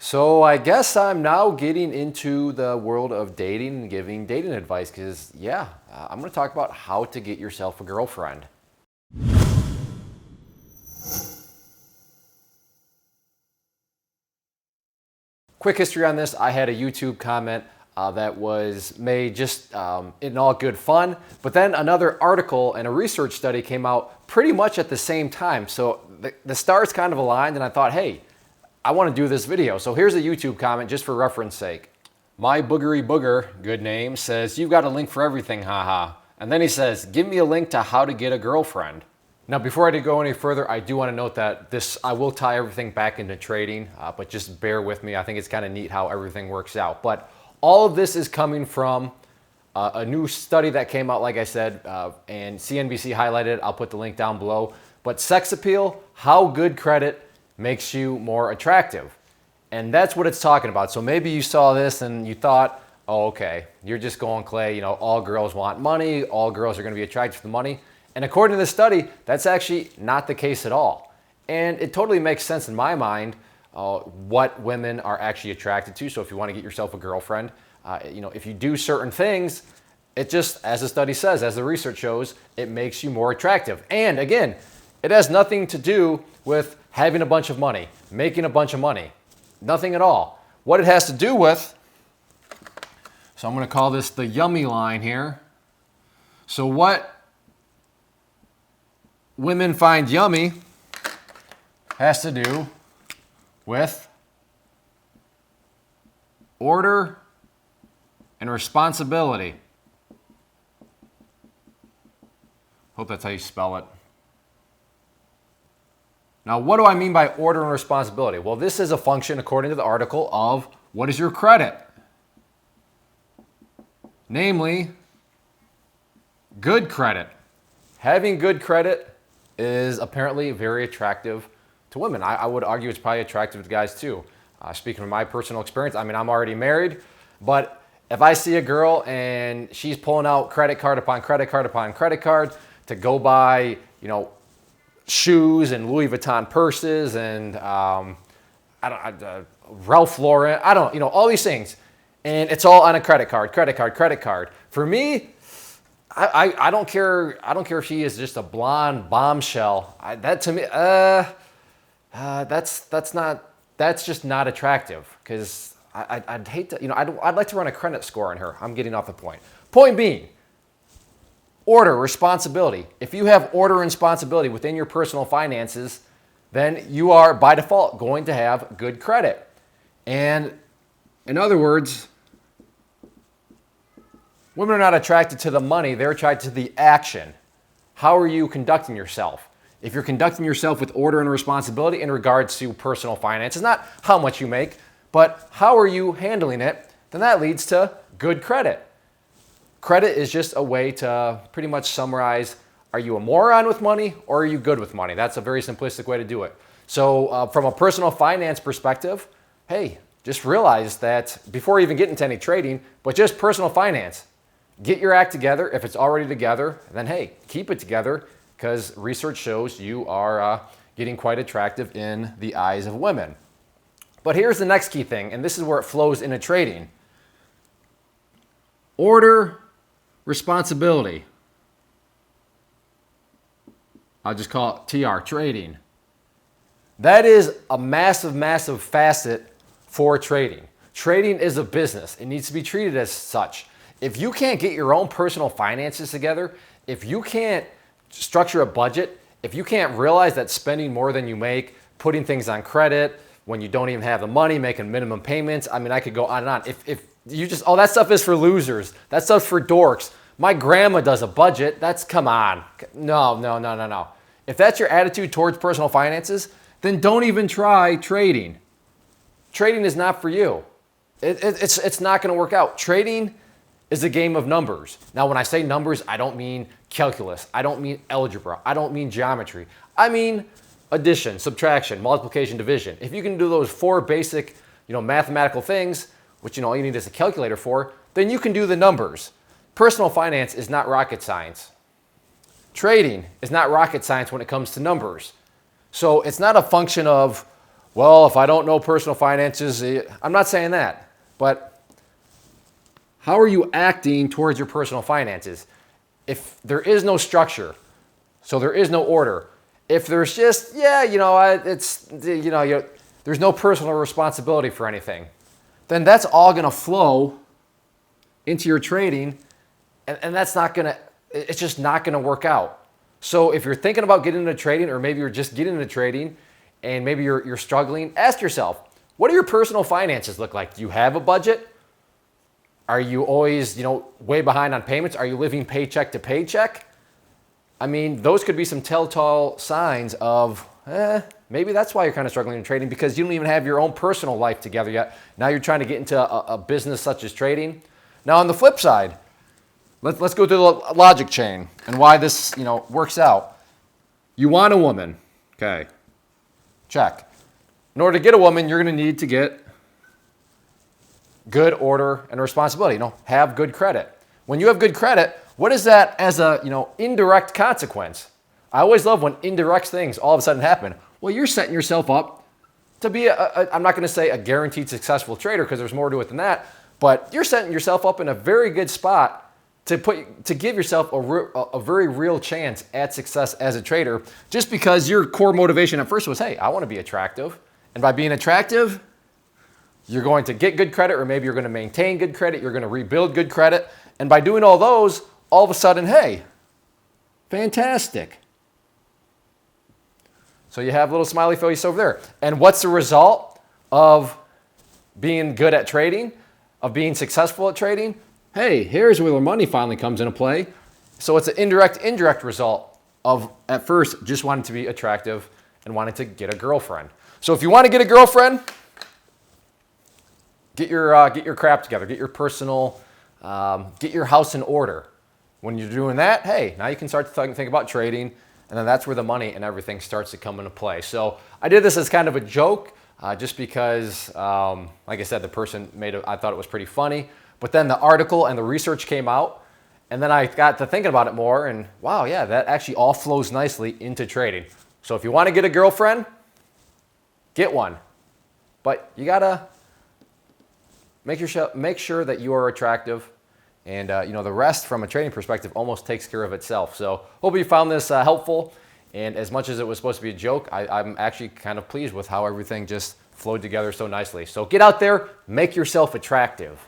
So I guess I'm now getting into the world of dating and giving dating advice because, I'm going to talk about how to get yourself a girlfriend. Quick history on this. I had a YouTube comment that was made just in all good fun, but then another article and a research study came out pretty much at the same time. So the stars kind of aligned and I thought, hey, I want to do this video. So here's a YouTube comment just for reference sake. My boogery booger, good name, says, you've got a link for everything, haha. And then he says, give me a link to how to get a girlfriend. Now, before I go any further, I do want to note that I will tie everything back into trading, but just bear with me. I think it's kind of neat how everything works out. But all of this is coming from a new study that came out, like I said, and CNBC highlighted it. I'll put the link down below. But sex appeal, how good credit makes you more attractive. And that's what it's talking about. So maybe you saw this and you thought, oh, okay, you're just going, Clay, all girls want money, all girls are going to be attracted to money. And according to this study, that's actually not the case at all. And it totally makes sense in my mind what women are actually attracted to. So if you want to get yourself a girlfriend, if you do certain things, it just, as the study says, as the research shows, it makes you more attractive. And again, it has nothing to do with having a bunch of money, making a bunch of money. Nothing at all. What it has to do with, so I'm going to call this the yummy line here. So what women find yummy has to do with order and responsibility. Hope that's how you spell it. Now, what do I mean by order and responsibility? Well, this is a function, according to the article, of what is your credit? Namely, good credit. Having good credit is apparently very attractive to women. I would argue it's probably attractive to guys too. Speaking from my personal experience, I'm already married, but if I see a girl and she's pulling out credit card upon credit card upon credit card to go buy, shoes and Louis Vuitton purses and Ralph Lauren, all these things, and it's all on a credit card. For me, I don't care. I don't care if she is just a blonde bombshell. That to me, that's just not attractive. Because I'd hate to, I'd like to run a credit score on her. I'm getting off the point. Point being, order, responsibility. If you have order and responsibility within your personal finances, then you are by default going to have good credit. And in other words, women are not attracted to the money, they're attracted to the action. How are you conducting yourself? If you're conducting yourself with order and responsibility in regards to personal finances, not how much you make, but how are you handling it, then that leads to good credit. Credit is just a way to pretty much summarize, are you a moron with money or are you good with money? That's a very simplistic way to do it. So from a personal finance perspective, hey, just realize that before even getting into any trading, but just personal finance, get your act together. If it's already together, then hey, keep it together because research shows you are getting quite attractive in the eyes of women. But here's the next key thing, and this is where it flows into trading. Order, responsibility. I'll just call it TR, trading. That is a massive, massive facet for trading. Trading is a business. It needs to be treated as such. If you can't get your own personal finances together, if you can't structure a budget, if you can't realize that spending more than you make, putting things on credit when you don't even have the money, making minimum payments, I could go on and on. If you just, oh, that stuff is for losers. That stuff's for dorks. My grandma does a budget. Come on. No. If that's your attitude towards personal finances, then don't even try trading. Trading is not for you. It's not going to work out. Trading is a game of numbers. Now, when I say numbers, I don't mean calculus. I don't mean algebra. I don't mean geometry. I mean addition, subtraction, multiplication, division. If you can do those four basic, mathematical things, which all you need is a calculator for, then you can do the numbers. Personal finance is not rocket science. Trading is not rocket science when it comes to numbers. So it's not a function of well, if I don't know personal finances, I'm not saying that, but how are you acting towards your personal finances? If there is no structure, so there is no order. If there's just, there's no personal responsibility for anything, then that's all going to flow into your trading, and that's not going to, it's just not going to work out. So if you're thinking about getting into trading, or maybe you're just getting into trading and maybe you're struggling, ask yourself, what do your personal finances look like? Do you have a budget? Are you always, way behind on payments? Are you living paycheck to paycheck? I mean, those could be some telltale signs of, maybe that's why you're kind of struggling in trading, because you don't even have your own personal life together yet. Now you're trying to get into a business such as trading. Now on the flip side, let's go through the logic chain and why this, works out. You want a woman, okay? Check. In order to get a woman, you're going to need to get good order and responsibility. Have good credit. When you have good credit, what is that as a indirect consequence? I always love when indirect things all of a sudden happen. Well, you're setting yourself up to be I'm not going to say a guaranteed successful trader, because there's more to it than that, but you're setting yourself up in a very good spot to give yourself a very real chance at success as a trader, just because your core motivation at first was, hey, I want to be attractive. And by being attractive, you're going to get good credit, or maybe you're going to maintain good credit, you're going to rebuild good credit. And by doing all those, all of a sudden, hey, fantastic. So you have a little smiley face over there. And what's the result of being good at trading, of being successful at trading? Hey, here's where the money finally comes into play. So it's an indirect result of, at first, just wanting to be attractive and wanting to get a girlfriend. So if you want to get a girlfriend, get your crap together, get your personal, get your house in order. When you're doing that, hey, now you can start to think about trading, and then that's where the money and everything starts to come into play. So I did this as kind of a joke, just because, like I said, the person I thought it was pretty funny. But then the article and the research came out, and then I got to thinking about it more, and wow, yeah, that actually all flows nicely into trading. So if you want to get a girlfriend, get one. But you gotta make sure that you are attractive, and the rest from a trading perspective almost takes care of itself. So hope you found this helpful, and as much as it was supposed to be a joke, I'm actually kind of pleased with how everything just flowed together so nicely. So get out there, make yourself attractive.